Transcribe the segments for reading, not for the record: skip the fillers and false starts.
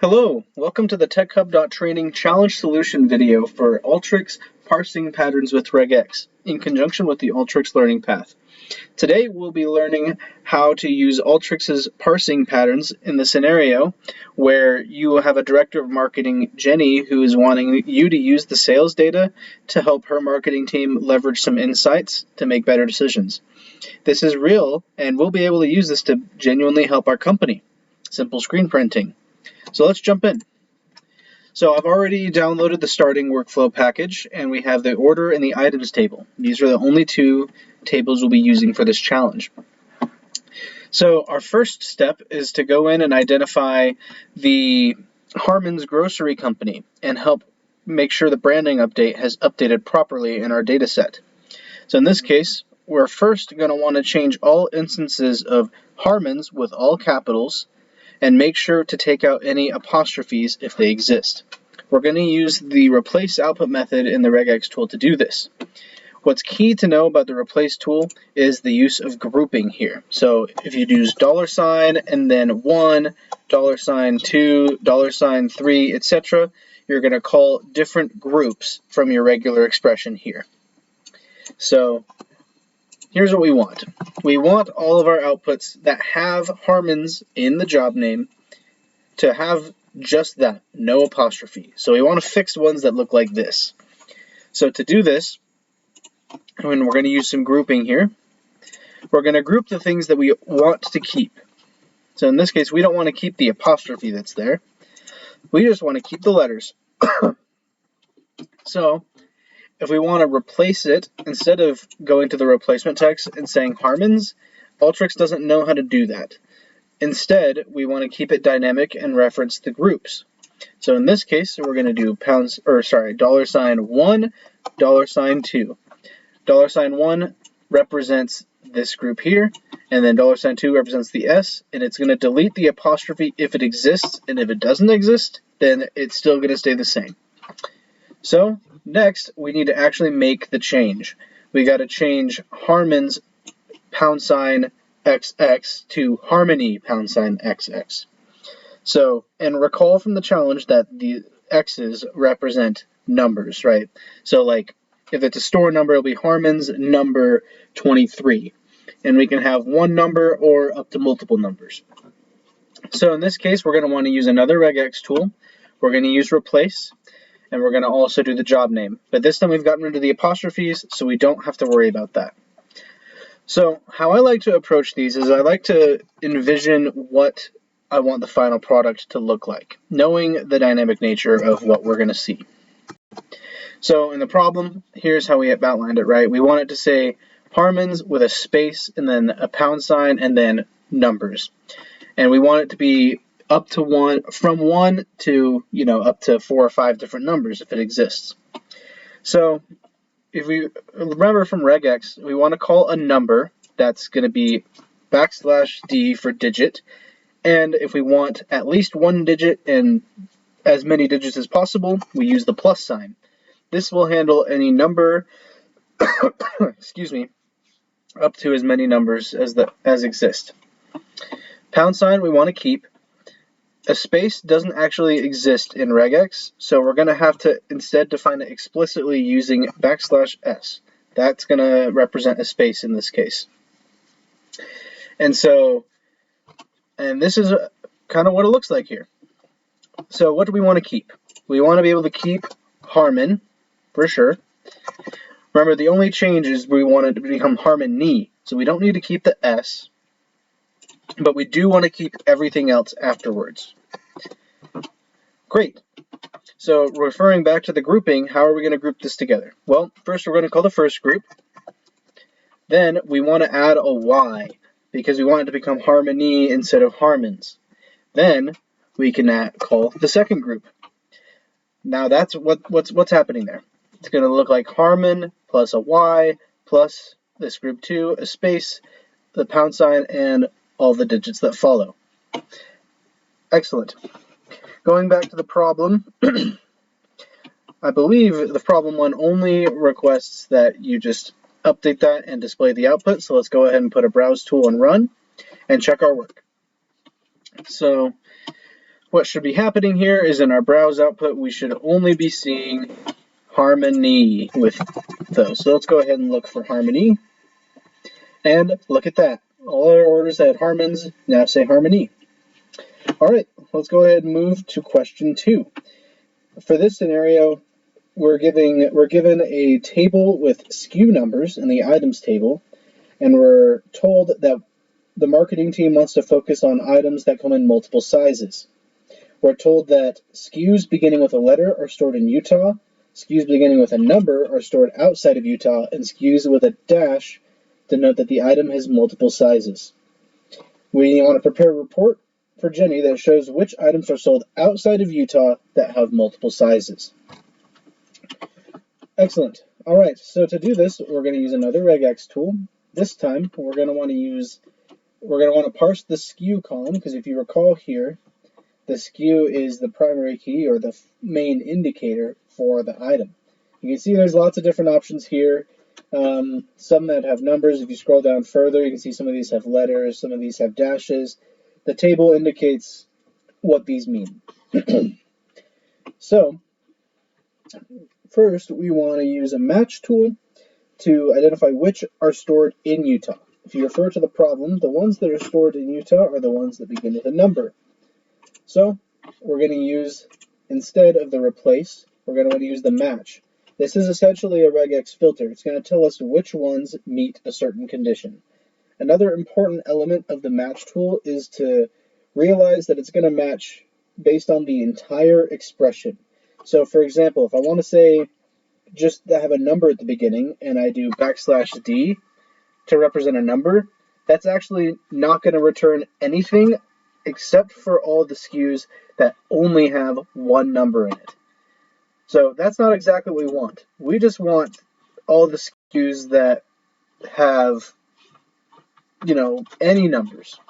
Hello, welcome to the TechHub.training challenge solution video for Alteryx parsing patterns with Regex in conjunction with the Alteryx learning path. Today we'll be learning how to use Alteryx's parsing patterns in the scenario where you have a director of marketing, Jenny, who is wanting you to use the sales data to help her marketing team leverage some insights to make better decisions. This is real, and we'll be able to use this to genuinely help our company. Simple screen printing. So let's jump in. So I've already downloaded the starting workflow package, and we have the order and the items table. These are the only two tables we'll be using for this challenge. So our first step is to go in and identify the Harmon's Grocery Company and help make sure the branding update has updated properly in our data set. So in this case, we're first going to want to change all instances of Harmon's with all capitals and make sure to take out any apostrophes if they exist. We're going to use the replace output method in the Regex tool to do this. What's key to know about the replace tool is the use of grouping here. So if you use $ and then 1, $2, $3, etc., you're going to call different groups from your regular expression here. So here's what we want. We want all of our outputs that have Harmon's in the job name to have just that, no apostrophe. So we want to fix ones that look like this. So to do this, we're going to use some grouping here. We're going to group the things that we want to keep. So in this case, we don't want to keep the apostrophe that's there. We just want to keep the letters. So if we want to replace it, instead of going to the replacement text and saying Harmon's, Alteryx doesn't know how to do that. Instead, we want to keep it dynamic and reference the groups. So in this case, we're going to do $1, $2. $1 represents this group here, and then $2 represents the S, and it's going to delete the apostrophe if it exists, and if it doesn't exist, then it's still going to stay the same. So next, we need to actually make the change. We got to change Harmon's $XX to Harmony $XX. So, and recall from the challenge that the X's represent numbers, right? So like, if it's a store number, it'll be Harmon's number 23. And we can have one number or up to multiple numbers. So in this case, we're going to want to use another Regex tool. We're going to use replace. And we're going to also do the job name. But this time we've gotten rid of the apostrophes, so we don't have to worry about that. So how I like to approach these is I like to envision what I want the final product to look like, knowing the dynamic nature of what we're going to see. So in the problem, here's how we have outlined it, right? We want it to say Harmon's with a space and then a $, and then numbers. And we want it to be up to 1, from 1 to, up to 4 or 5 different numbers if it exists. So if we remember from Regex, we want to call a number that's going to be \d for digit. And if we want at least one digit and as many digits as possible, we use the plus sign. This will handle any number, excuse me, up to as many numbers as exist. $, we want to keep. A space doesn't actually exist in Regex, so we're going to have to instead define it explicitly using \s. That's going to represent a space in this case. And this is kind of what it looks like here. So what do we want to keep? We want to be able to keep Harmon, for sure. Remember, the only change is we want it to become Harmony, so we don't need to keep the S. But we do want to keep everything else afterwards. Great. So referring back to the grouping, how are we going to group this together? Well, first we're going to call the first group. Then we want to add a Y because we want it to become Harmony instead of Harmon's. Then we can call the second group. Now that's what's happening there. It's going to look like Harmon plus a Y plus this group 2, a space, the $, and all the digits that follow. Excellent. Going back to the problem, I believe the problem 1 only requests that you just update that and display the output. So let's go ahead and put a browse tool and run and check our work. So what should be happening here is in our browse output, we should only be seeing harmony with those. So let's go ahead and look for harmony. And look at that. All our orders that had harmons now say harmony. All right, let's go ahead and move to question 2. For this scenario, we're given a table with SKU numbers in the items table, and we're told that the marketing team wants to focus on items that come in multiple sizes. We're told that SKUs beginning with a letter are stored in Utah, SKUs beginning with a number are stored outside of Utah, and SKUs with a dash denote that the item has multiple sizes. We want to prepare a report for Jenny that shows which items are sold outside of Utah that have multiple sizes. Excellent. All right, so to do this, we're going to use another Regex tool. This time, we're going to want to parse the SKU column, because if you recall here, the SKU is the primary key or the main indicator for the item. You can see there's lots of different options here. Some that have numbers. If you scroll down further, you can see some of these have letters, some of these have dashes. The table indicates what these mean. So, first we want to use a match tool to identify which are stored in Utah. If you refer to the problem, the ones that are stored in Utah are the ones that begin with a number. So we're going to use, instead of the replace, we're going to want to use the match. This is essentially a regex filter. It's going to tell us which ones meet a certain condition. Another important element of the match tool is to realize that it's going to match based on the entire expression. So for example, if I want to say just to have a number at the beginning and I do \d to represent a number, that's actually not going to return anything except for all the SKUs that only have one number in it. So that's not exactly what we want. We just want all the SKUs that have, any numbers.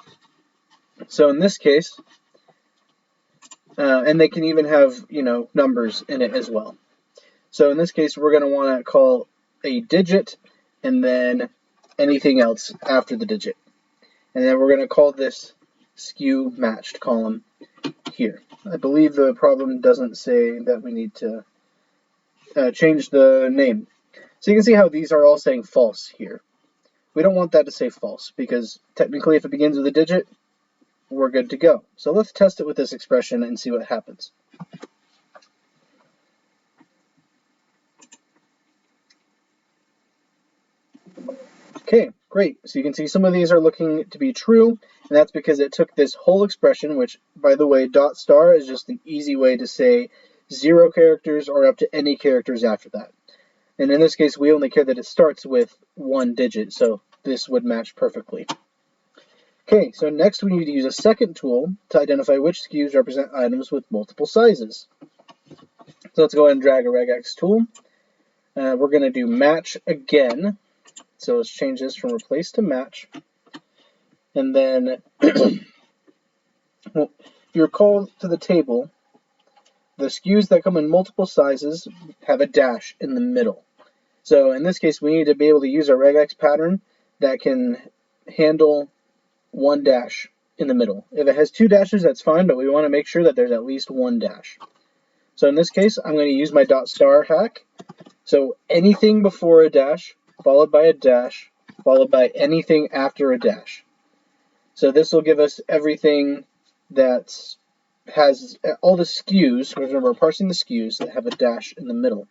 So in this case, and they can even have, numbers in it as well. So in this case, we're going to want to call a digit and then anything else after the digit. And then we're going to call this SKU matched column here. I believe the problem doesn't say that we need to change the name. So you can see how these are all saying false here. We don't want that to say false because technically if it begins with a digit, we're good to go. So let's test it with this expression and see what happens. Okay, great. So you can see some of these are looking to be true, and that's because it took this whole expression, which, by the way, .* is just an easy way to say 0 characters or up to any characters after that. And in this case, we only care that it starts with 1 digit, so this would match perfectly. Okay, so next we need to use a second tool to identify which SKUs represent items with multiple sizes. So let's go ahead and drag a regex tool. We're going to do match again. So let's change this from replace to match. And then, well, if you recall to the table, the SKUs that come in multiple sizes have a dash in the middle. So in this case, we need to be able to use a regex pattern that can handle 1 dash in the middle. If it has 2 dashes, that's fine, but we want to make sure that there's at least 1 dash. So in this case, I'm going to use my .* hack. So anything before a dash, followed by a dash, followed by anything after a dash. So this will give us everything that has all the SKUs, remember we're parsing the SKUs that have a dash in the middle.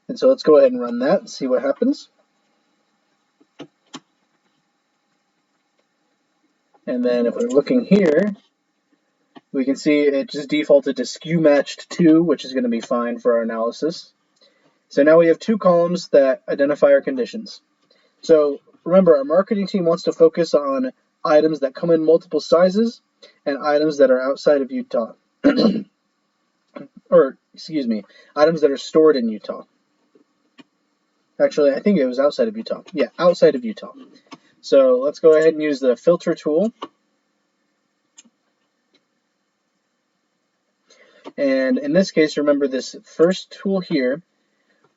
And so let's go ahead and run that and see what happens. And then if we're looking here, we can see it just defaulted to SKU matched 2, which is going to be fine for our analysis. So now we have 2 columns that identify our conditions. So remember, our marketing team wants to focus on items that come in multiple sizes and items that are outside of Utah. Or, excuse me, items that are stored in Utah. Actually, I think it was outside of Utah. Yeah, outside of Utah. So let's go ahead and use the filter tool. And in this case, remember this first tool here,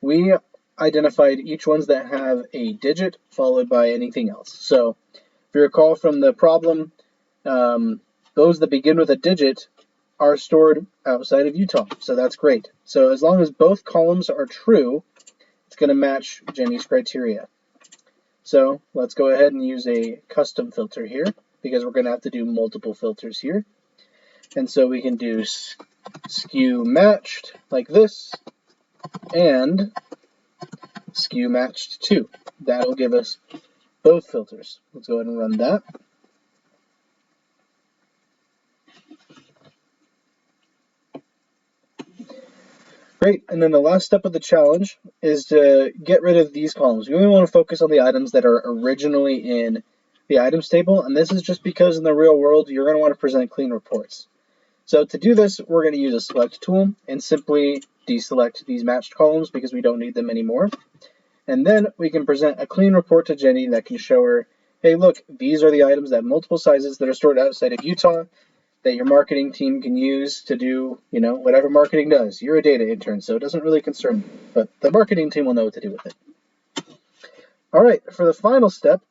we identified each ones that have a digit followed by anything else. So if you recall from the problem, those that begin with a digit are stored outside of Utah, so that's great. So as long as both columns are true, it's going to match Jenny's criteria. So let's go ahead and use a custom filter here, because we're going to have to do multiple filters here. And so we can do skew matched like this, and skew matched too. That'll give us both filters. Let's go ahead and run that. Great, and then the last step of the challenge is to get rid of these columns. We only want to focus on the items that are originally in the items table, and this is just because in the real world you're going to want to present clean reports. So to do this, we're going to use a select tool and simply deselect these matched columns because we don't need them anymore. And then we can present a clean report to Jenny that can show her, hey, look, these are the items that have multiple sizes that are stored outside of Utah that your marketing team can use to do, whatever marketing does. You're a data intern, so it doesn't really concern you, but the marketing team will know what to do with it. All right, for the final step,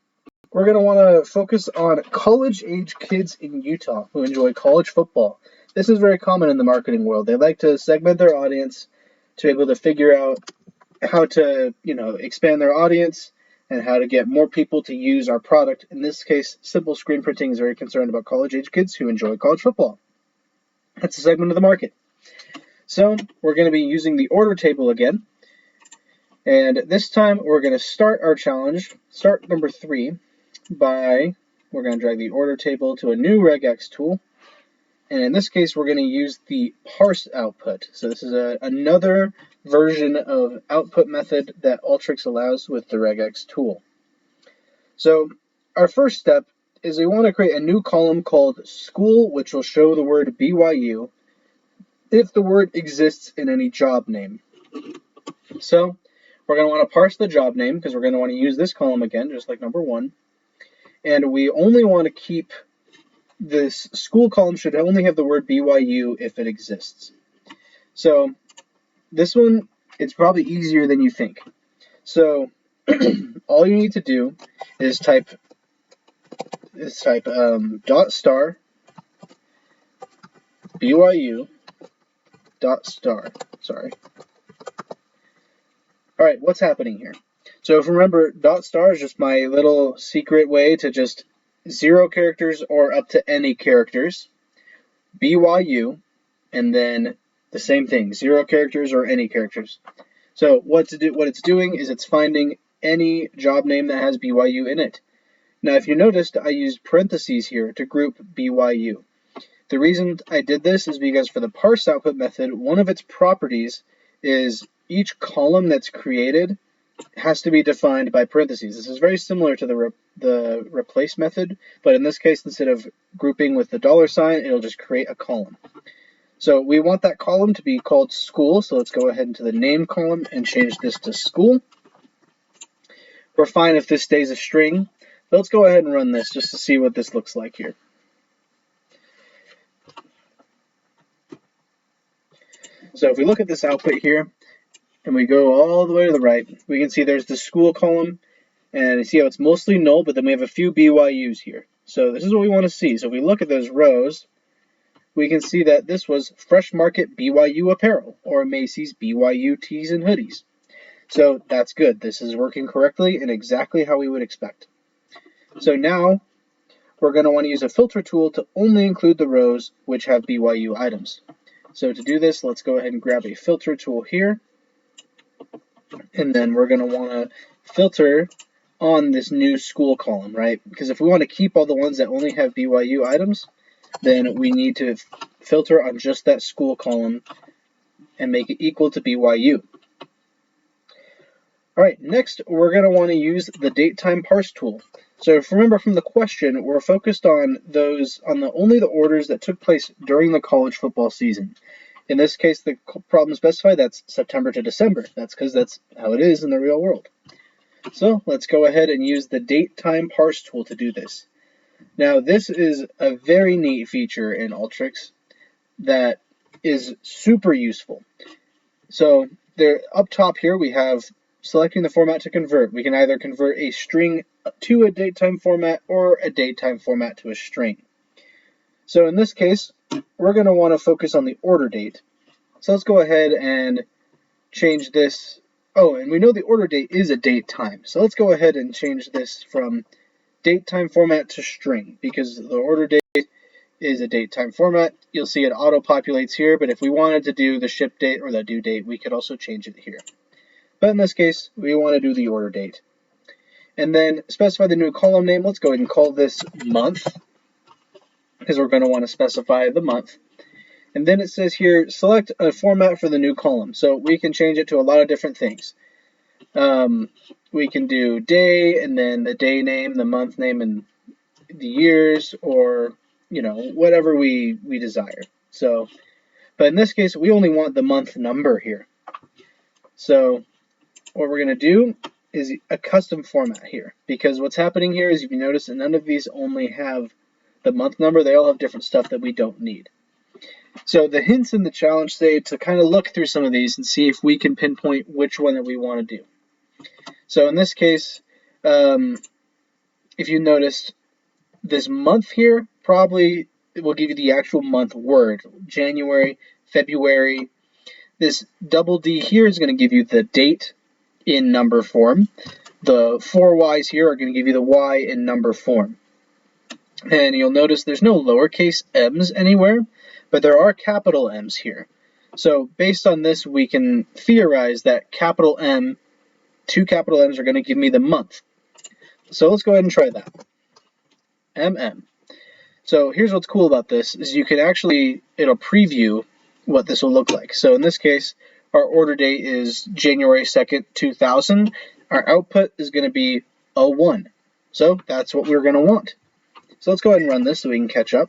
we're going to want to focus on college-age kids in Utah who enjoy college football. This is very common in the marketing world. They like to segment their audience to be able to figure out how to, expand their audience and how to get more people to use our product. In this case, Simple Screen Printing is very concerned about college-age kids who enjoy college football. That's a segment of the market. So we're going to be using the order table again. And this time we're going to start our challenge, start number 3, we're going to drag the order table to a new Regex tool. And in this case, we're going to use the parse output. So this is another version of output method that Alteryx allows with the Regex tool. So our first step is we want to create a new column called school, which will show the word BYU if the word exists in any job name. So we're going to want to parse the job name because we're going to want to use this column again, just like number 1. And we only want to keep this school column should only have the word BYU if it exists. So this one, it's probably easier than you think. So all you need to do is type dot star BYU dot star. Sorry. All right, what's happening here? So if you remember, dot star is just my little secret way to just 0 characters or up to any characters, BYU, and then the same thing, 0 characters or any characters. So what it's doing is it's finding any job name that has BYU in it. Now, if you noticed, I used parentheses here to group BYU. The reason I did this is because for the parse output method, one of its properties is each column that's created has to be defined by parentheses. This is very similar to the replace method, but in this case, instead of grouping with the $sign, it'll just create a column. So we want that column to be called school, so let's go ahead into the name column and change this to school. We're fine if this stays a string, but let's go ahead and run this just to see what this looks like here. So if we look at this output here, and we go all the way to the right, we can see there's the school column, and you see how it's mostly null, but then we have a few BYUs here. So this is what we want to see. So if we look at those rows, we can see that this was Fresh Market BYU Apparel, or Macy's BYU Tees and Hoodies. So that's good. This is working correctly and exactly how we would expect. So now we're going to want to use a filter tool to only include the rows which have BYU items. So to do this, let's go ahead and grab a filter tool here. And then we're going to want to filter on this new school column, right? Because if we want to keep all the ones that only have BYU items, then we need to filter on just that school column and make it equal to BYU. All right, next we're going to want to use the date time parse tool. So if you remember from the question, we're focused on only the orders that took place during the college football season. In this case, the problem specified, that's September to December. That's because that's how it is in the real world. So let's go ahead and use the date time parse tool to do this. Now, this is a very neat feature in Alteryx that is super useful. So there, up top here, we have selecting the format to convert. We can either convert a string to a datetime format or a datetime format to a string. So in this case, we're going to want to focus on the order date. So let's go ahead and change this. Oh, and we know the order date is a date time. So let's go ahead and change this from date time format to string, because the order date is a date time format. You'll see it auto populates here, but if we wanted to do the ship date or the due date, we could also change it here. But in this case, we want to do the order date. And then specify the new column name. Let's go ahead and call this month, because we're going to want to specify the month. And then it says here, select a format for the new column. So we can change it to a lot of different things. We can do day, and then the day name, the month name, and the years, or whatever we desire. So, but in this case, we only want the month number here. So what we're going to do is a custom format here, because what's happening here is, if you notice that none of these only have the month number, they all have different stuff that we don't need. So the hints in the challenge say to kind of look through some of these and see if we can pinpoint which one that we want to do. So in this case, if you noticed, this month here probably will give you the actual month word, January, February. This double D here is going to give you the date in number form. The 4 Y's here are going to give you the Y in number form. And you'll notice there's no lowercase m's anywhere, but there are capital M's here. So based on this, we can theorize that capital M, 2 capital M's, are going to give me the month. So let's go ahead and try that. MM. So here's what's cool about this, is you can actually, it'll preview what this will look like. So in this case, our order date is January 2nd, 2000. Our output is going to be a 1. So that's what we're going to want. So let's go ahead and run this so we can catch up.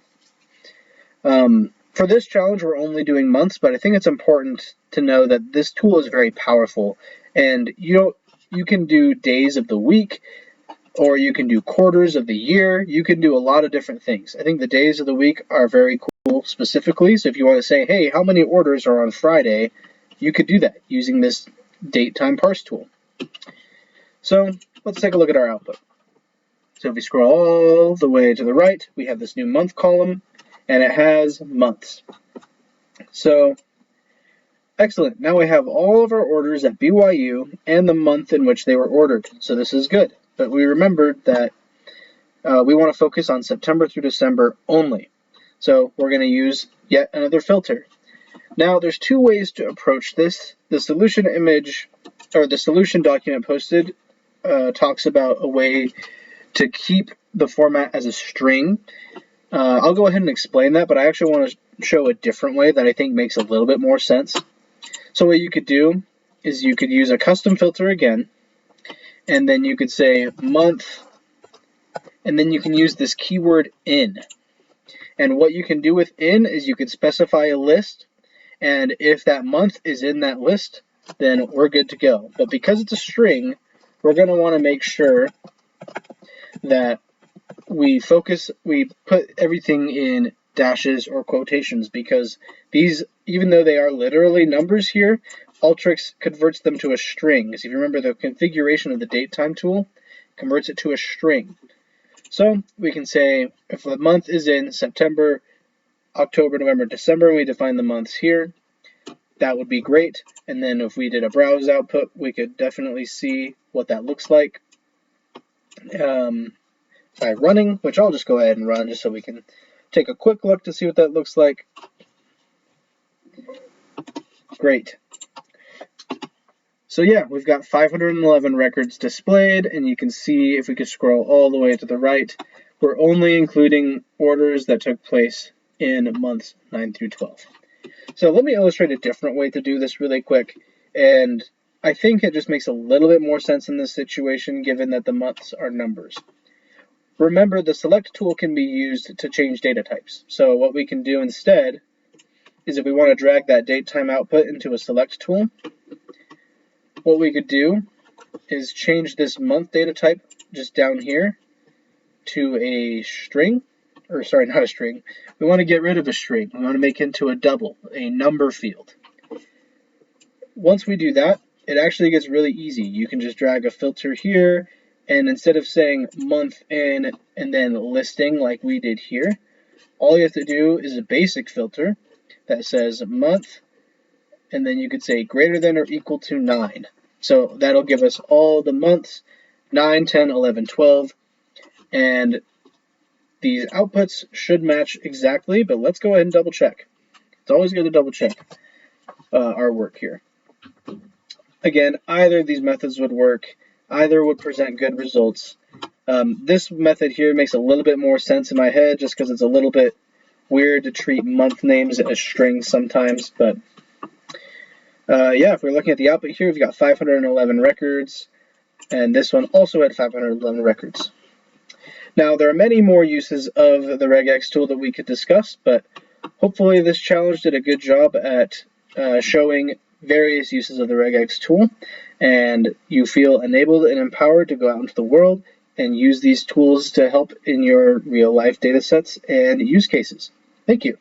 For this challenge, we're only doing months, but I think it's important to know that this tool is very powerful. And you can do days of the week, or you can do quarters of the year. You can do a lot of different things. I think the days of the week are very cool specifically. So if you want to say, hey, how many orders are on Friday, you could do that using this date time parse tool. So let's take a look at our output. So if we scroll all the way to the right, we have this new month column, and it has months. So excellent. Now we have all of our orders at BYU and the month in which they were ordered. So this is good. But we remembered that we want to focus on September through December only. So we're going to use yet another filter. Now there's 2 ways to approach this. The solution image, or the solution document posted, talks about a way to keep the format as a string. I'll go ahead and explain that, but I actually want to show a different way that I think makes a little bit more sense. So what you could do is you could use a custom filter again, and then you could say month, and then you can use this keyword in. And what you can do with in is you could specify a list, and if that month is in that list, then we're good to go. But because it's a string, we're going to want to make sure that we put everything in dashes or quotations, because these, even though they are literally numbers here, Alteryx converts them to a string. Because if you remember, the configuration of the datetime tool converts it to a string. So we can say if the month is in September, October, November, December, and we define the months here, that would be great. And then if we did a browse output, we could definitely see what that looks like by running, which I'll just go ahead and run just so we can take a quick look to see what that looks like. Great. So yeah, we've got 511 records displayed, and you can see if we could scroll all the way to the right, we're only including orders that took place in months 9 through 12. So let me illustrate a different way to do this really quick, and I think it just makes a little bit more sense in this situation given that the months are numbers. Remember, the select tool can be used to change data types. So what we can do instead is, if we want to drag that datetime output into a select tool, what we could do is change this month data type just down here to a string, or sorry, not a string. We want to get rid of a string. We want to make it into a double, a number field. Once we do that, it actually gets really easy. You can just drag a filter here, and instead of saying month in and then listing like we did here, All you have to do is a basic filter that says month, and then you could say greater than or equal to 9. So that'll give us all the months, 9, 10, 11, 12, and these outputs should match exactly, but let's go ahead and double check. It's always good to double check our work here. Again, either of these methods would work. Either would present good results. This method here makes a little bit more sense in my head just because it's a little bit weird to treat month names as strings sometimes. But yeah, if we're looking at the output here, we've got 511 records, and this one also had 511 records. Now, there are many more uses of the Regex tool that we could discuss, but hopefully this challenge did a good job at showing various uses of the Regex tool, and you feel enabled and empowered to go out into the world and use these tools to help in your real-life data sets and use cases. Thank you.